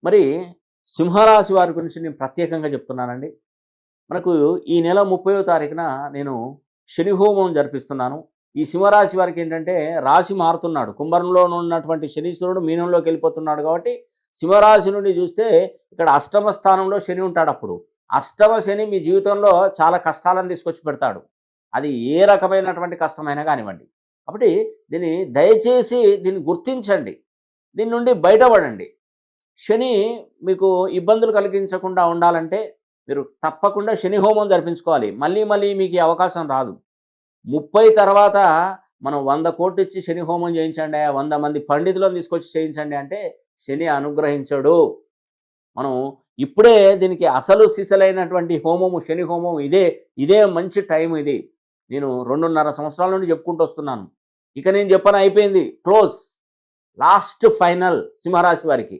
మరి సింహరాశి వారి గురించి నేను ప్రత్యేకంగా చెప్తున్నానండి. మనకు ఈ నెల 30వ తారీఖున నేను శని హోమం జరిపిస్తున్నాను. ఈ సింహరాశి వారికి ఏంటంటే రాశి మారుతున్నాడు. కుంభంలో ఉన్నటువంటి శనీశ్వరుడు మీనంలోకి వెళ్ళిపోతున్నాడు కాబట్టి సింహరాశి నుండి చూస్తే ఇక్కడ అష్టమ స్థానంలో శని ఉంటాడప్పుడు. అష్టమ శని మీ జీవితంలో చాలా కష్టాలను తీసుకొచ్చి పెడతాడు. అది ఏ రకమైనటువంటి కష్టమైనా కానివ్వండి. కాబట్టి దయచేసి దీన్ని గుర్తించండి. దీని నుండి బయటపడండి. శని మీకు ఇబ్బందులు కలిగించకుండా ఉండాలంటే మీరు తప్పకుండా శని హోమం జరిపించుకోవాలి. మళ్ళీ మళ్ళీ మీకు ఈ అవకాశం రాదు. 30 తర్వాత మనం 100 కోట్లు ఇచ్చి శని హోమం చేయించండి, 100 మంది పండితులను తీసుకొచ్చి చేయించండి అంటే శని అనుగ్రహించడు. మనం ఇప్పుడే దీనికి అసలు సిసలైనటువంటి హోమము శని హోమం ఇదే మంచి టైం ఇది. నేను 2.5 సంవత్సరాల నుండి చెప్పుకుంటూ వస్తున్నాను. ఇక నేను చెప్పను, అయిపోయింది, క్లోజ్, లాస్ట్ ఫైనల్ సింహరాశి వారికి.